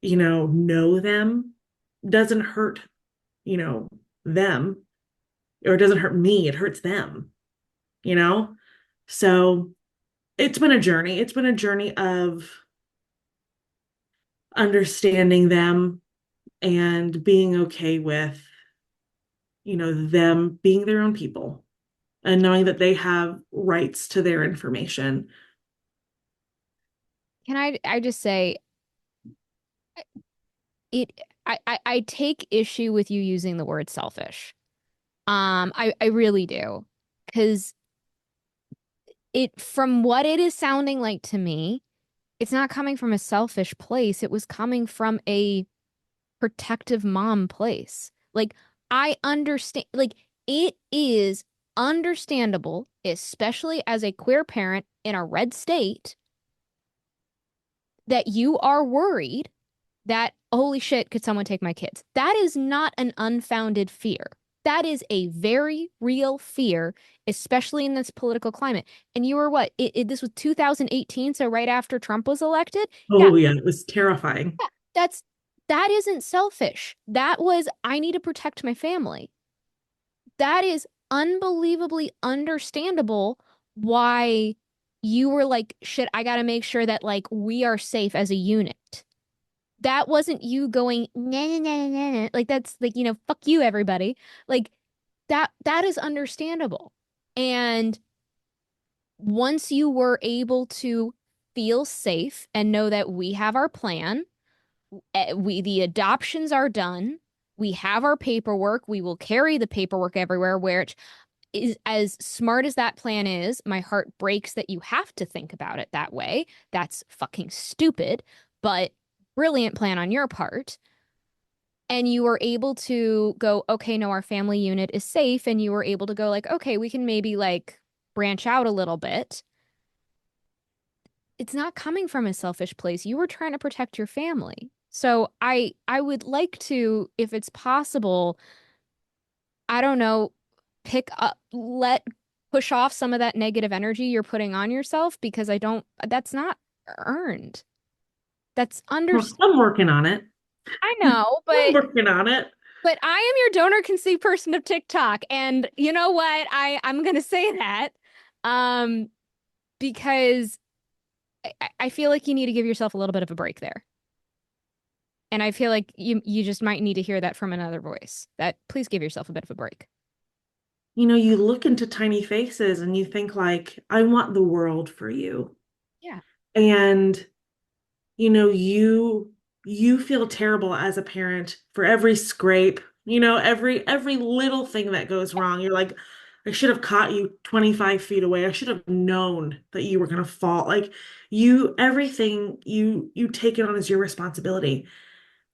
know them, doesn't hurt, you know, them, or it doesn't hurt me, it hurts them, you know? So it's been a journey. It's been a journey of understanding them and being okay with, them being their own people and knowing that they have rights to their information. Can I just say it I take issue with you using the word selfish. I really do. Because it from what it is sounding like to me, it's not coming from a selfish place. It was coming from a protective mom place. Like I understand like it is understandable, especially as a queer parent in a red state, that you are worried that, holy shit, could someone take my kids? That is not an unfounded fear. That is a very real fear, especially in this political climate. And you were what? This was 2018, so right after Trump was elected. Yeah, Oh, yeah, it was terrifying. yeah, that isn't selfish. That was, I need to protect my family. That is unbelievably understandable why you were like, shit, I gotta make sure that like we are safe as a unit. That wasn't you going, nah, nah, nah, nah, nah. Like that's like, fuck you, everybody. Like that is understandable. And once you were able to feel safe and know that we have our plan, the adoptions are done, we have our paperwork, we will carry the paperwork everywhere, which is as smart as that plan is, my heart breaks that you have to think about it that way. That's fucking stupid, but brilliant plan on your part. And you were able to go, okay, no, our family unit is safe. And you were able to go like, okay, we can maybe like branch out a little bit. It's not coming from a selfish place. You were trying to protect your family. So I would like to, if it's possible, I don't know, pick up, push off some of that negative energy you're putting on yourself because that's not earned. That's under, Well, I'm working on it. I know, I'm working on it. but I am your donor conceived person of TikTok. And you know what? I'm gonna say that um because I feel like you need to give yourself a little bit of a break there. And I feel like you just might need to hear that from another voice. That please give yourself a bit of a break. You look into tiny faces and you think like, I want the world for you. Yeah. And you feel terrible as a parent for every scrape, every little thing that goes wrong. You're like, I should have caught you 25 feet away. I should have known that you were gonna fall. Like everything you take it on as your responsibility.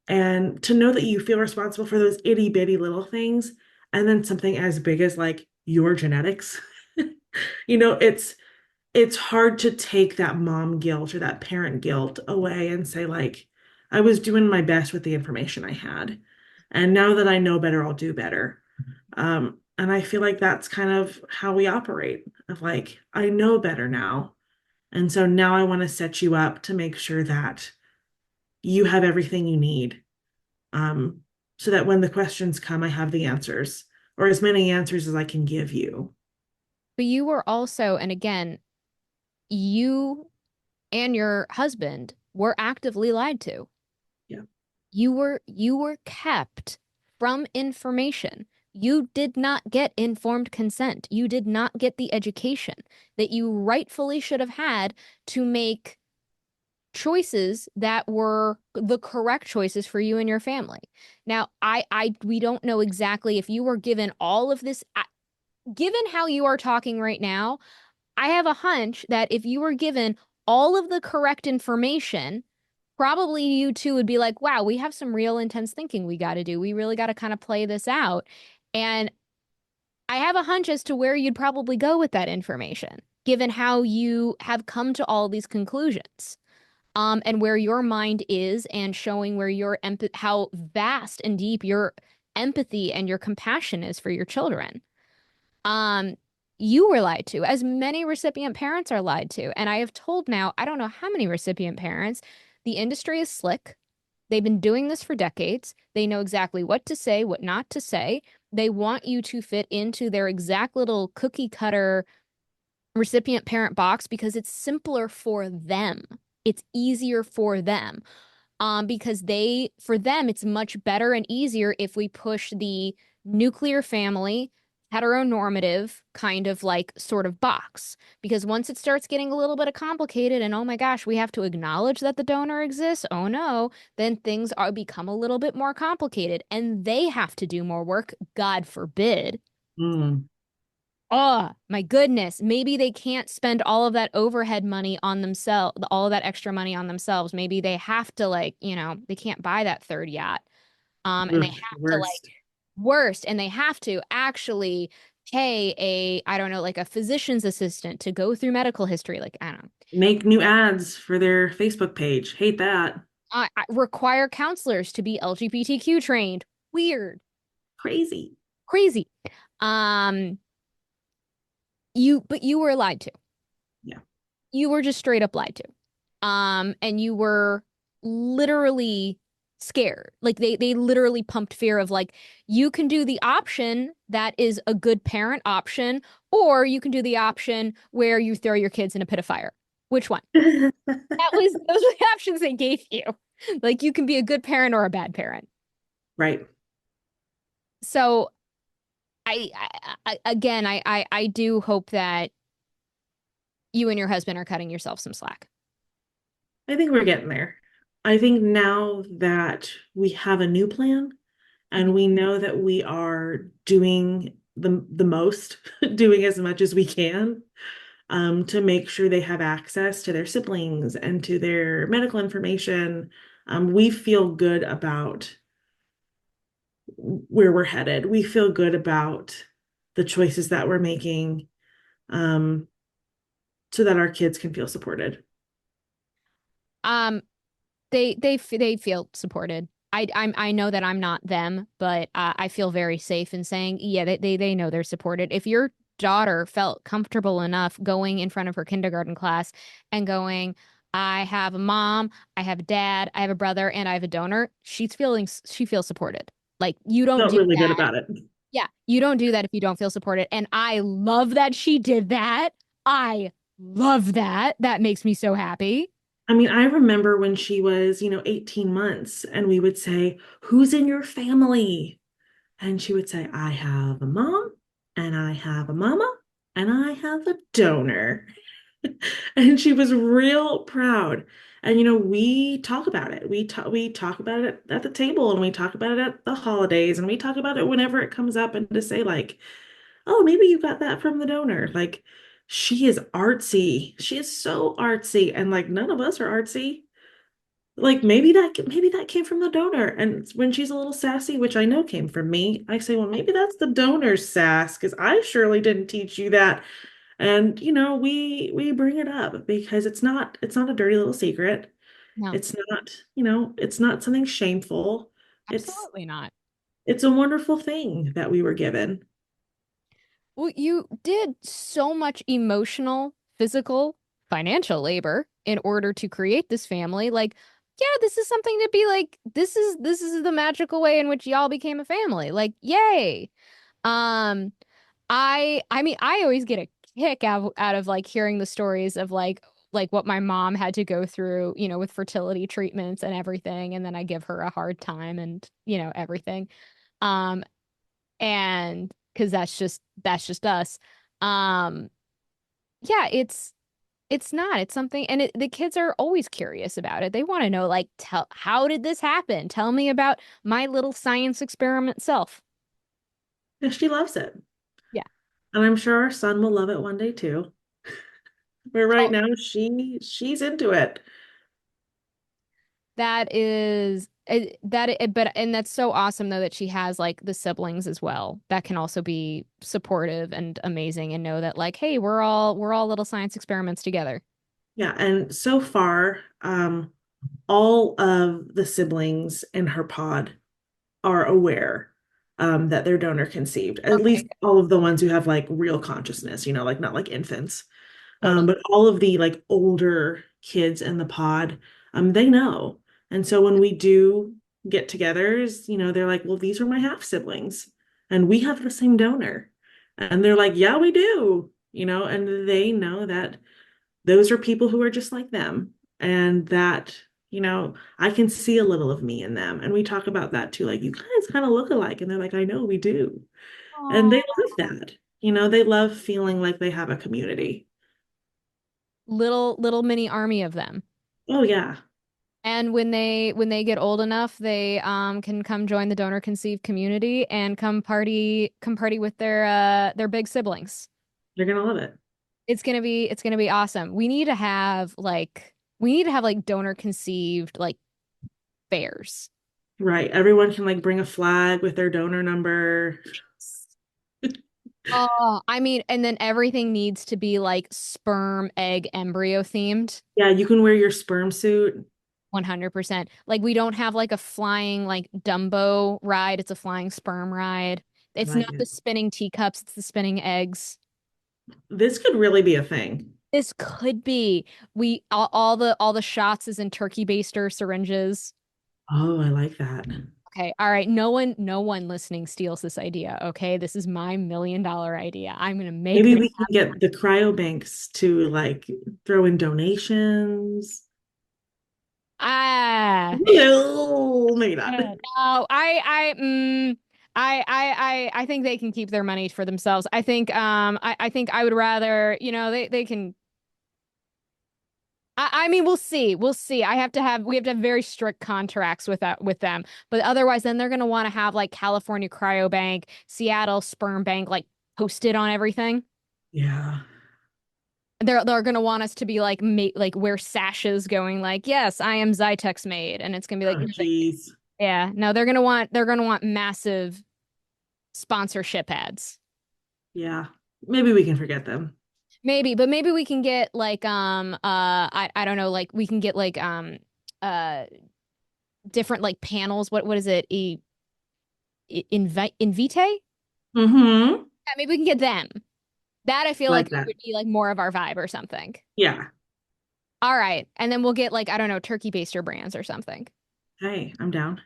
And to know that you feel responsible for those itty bitty little things, and then something as big as like your genetics, it's hard to take that mom guilt or that parent guilt away and say, like, I was doing my best with the information I had. And now that I know better, I'll do better. And I feel like that's kind of how we operate of like, I know better now. And so now I want to set you up to make sure that you have everything you need. Um, so that when the questions come, I have the answers or as many answers as I can give you. But you were also, and again, you and your husband were actively lied to. Yeah. You were kept from information. You did not get informed consent. You did not get the education that you rightfully should have had to make choices that were the correct choices for you and your family. Now, we don't know exactly if you were given all of this, given how you are talking right now, I have a hunch that if you were given all of the correct information, probably you two would be like, wow, we have some real intense thinking we got to do. We really got to kind of play this out. And I have a hunch as to where you'd probably go with that information, given how you have come to all these conclusions. And where your mind is, and showing where your how vast and deep your empathy and your compassion is for your children. Um, you were lied to, as many recipient parents are lied to. And I have told now, I don't know how many recipient parents, the industry is slick. They've been doing this for decades. They know exactly what to say, what not to say. They want you to fit into their exact little cookie cutter recipient parent box because it's simpler for them. It's easier for them. Because for them, it's much better and easier if we push the nuclear family, heteronormative kind of like sort of box. Because once it starts getting a little bit of complicated and oh my gosh, we have to acknowledge that the donor exists. Oh no, then things are become a little bit more complicated and they have to do more work. God forbid. Mm. Oh my goodness. Maybe they can't spend all of that overhead money on themselves, all of that extra money on themselves. Maybe they have to like, they can't buy that third yacht. And they Ugh, have to like worst. worst, and they have to actually pay I don't know, like a physician's assistant to go through medical history. Like, I don't know. Make new ads for their Facebook page. Hate that. Require counselors to be LGBTQ trained. Weird. Crazy. Crazy. Um, but you were lied to. Yeah. You were just straight up lied to. And you were literally scared. Like they literally pumped fear of like, you can do the option that is a good parent option, or you can do the option where you throw your kids in a pit of fire. Which one? Those were the options they gave you. Like you can be a good parent or a bad parent. Right. So I do hope that you and your husband are cutting yourself some slack. I think we're getting there. I think now that we have a new plan and we know that we are doing the most, doing as much as we can, to make sure they have access to their siblings and to their medical information. We feel good about where we're headed. We feel good about the choices that we're making, um, so that our kids can feel supported. Um, they feel supported. I know that I'm not them, but I feel very safe in saying, yeah, they know they're supported. If your daughter felt comfortable enough going in front of her kindergarten class and going, I have a mom, I have a dad, I have a brother, and I have a donor, she feels supported. Like you don't Felt do really good that. about it. Yeah, you don't do that if you don't feel supported. And I love that she did that. I love that. That makes me so happy. I mean, I remember when she was, 18 months, and we would say, "Who's in your family?" And she would say, "I have a mom, and I have a mama, and I have a donor." And she was real proud. And we talk about it. We talk about it at the table, and we talk about it at the holidays, and we talk about it whenever it comes up, and to say like, "Oh, maybe you got that from the donor." Like, she is artsy. She is so artsy, and like none of us are artsy. Like, maybe that came from the donor. And when she's a little sassy, which I know came from me, I say, well, maybe that's the donor's sass, because I surely didn't teach you that. And we bring it up because it's not a dirty little secret. No, It's not something shameful. It's absolutely not. it's a wonderful thing that we were given. Well, you did so much emotional, physical, financial labor in order to create this family. Like, yeah, this is something to be like, this is the magical way in which y'all became a family. Like, yay. Um, I mean, I always get a kick out of like hearing the stories of like what my mom had to go through, with fertility treatments and everything, and then I give her a hard time and, everything. Um, and because that's just us. Um, yeah, it's not. It's something, and the kids are always curious about it. They want to know, like, how did this happen? Tell me about my little science experiment self. And she loves it. Yeah. And I'm sure our son will love it one day too. But right Oh, now she's into it. that is but and that's so awesome though that she has like the siblings as well that can also be supportive and amazing and know that like, hey, we're all little science experiments together. Yeah, and so far, all of the siblings in her pod are aware, that they're donor conceived. At Okay, least all of the ones who have like real consciousness, like not like infants. totally. But all of the like older kids in the pod, they know. And so when we do get-togethers, they're like, "Well, these are my half siblings, and we have the same donor." And they're like, "Yeah, we do." And they know that those are people who are just like them, and that, I can see a little of me in them. And we talk about that too, like, "You guys kind of look alike." And they're like, "I know we do." And they Aw. love that. They love feeling like they have a community. Little mini army of them. Oh yeah. And when they get old enough, they can come join the donor conceived community and come party with their big siblings. They're gonna love it. It's gonna be awesome. We need to have like donor conceived like fairs. Right. Everyone can like bring a flag with their donor number. Oh, I mean, and then everything needs to be like sperm, egg, embryo themed. Yeah, you can wear your sperm suit. 100%. Like we don't have like a flying like Dumbo ride. It's a flying sperm ride. I It's like not the it. spinning teacups, it's the spinning eggs. This could really be a thing. This could be we all the shots is in turkey baster syringes. Oh, I like that. Okay, all right. No one listening steals this idea. Okay, this is my $1 million idea. I'm gonna make Maybe this we can get the cryobanks to like throw in donations. ah. No, maybe not. No, I think they can keep their money for themselves. I think I would rather, they can. I mean, we'll see. We'll see. We have to have very strict contracts with them. But otherwise, then they're gonna want to have like California Cryobank, Seattle Sperm Bank, like posted on everything. Yeah. They're gonna want us to be like like wear sashes going like, yes, I am Zytex made, and it's gonna be like, Oh, geez. yeah, no, they're gonna want massive sponsorship ads. Yeah. Maybe we can forget them. Maybe, but maybe we can get like I don't know, like we can get like uh different like panels. What is it? Invite? Yeah, Mm-hmm. maybe we can get them. That I feel Like like that. would be like more of our vibe or something. Yeah. All right. And then we'll get like, I don't know, turkey baster brands or something. Hey, I'm down.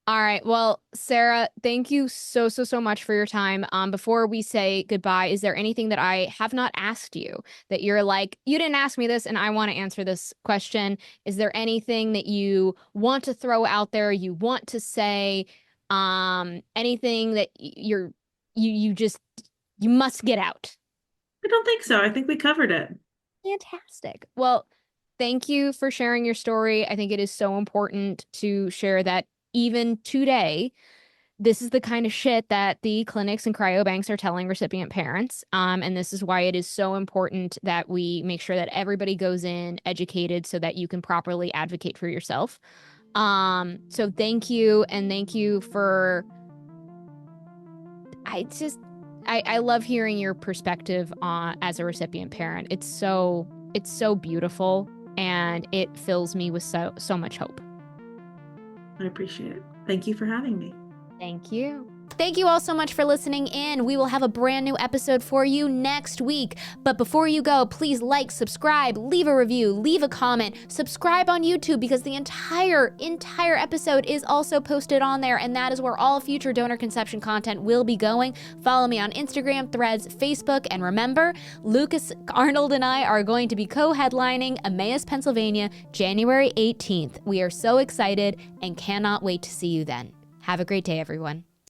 All right. Well, Sarah, thank you so much for your time. Before we say goodbye, is there anything that I have not asked you that you're like, you didn't ask me this and I want to answer this question? Is there anything that you want to throw out there, you want to say, anything that you just you must get out? I don't think so. I think we covered it. Fantastic. Well, thank you for sharing your story. I think it is so important to share that even today, this is the kind of shit that the clinics and cryobanks are telling recipient parents. And this is why it is so important that we make sure that everybody goes in educated so that you can properly advocate for yourself. So thank you, and thank you for I just I love hearing your perspective on as a recipient parent. It's so beautiful and it fills me with so much hope. I appreciate it. Thank you for having me. Thank you. Thank you all so much for listening in. We will have a brand new episode for you next week. But before you go, please like, subscribe, leave a review, leave a comment, subscribe on YouTube because the entire episode is also posted on there, and that is where all future donor conception content will be going. Follow me on Instagram, Threads, Facebook, and remember, Lucas Arnold and I are going to be co-headlining Emmaus, Pennsylvania, January 18th. We are so excited and cannot wait to see you then. Have a great day, everyone.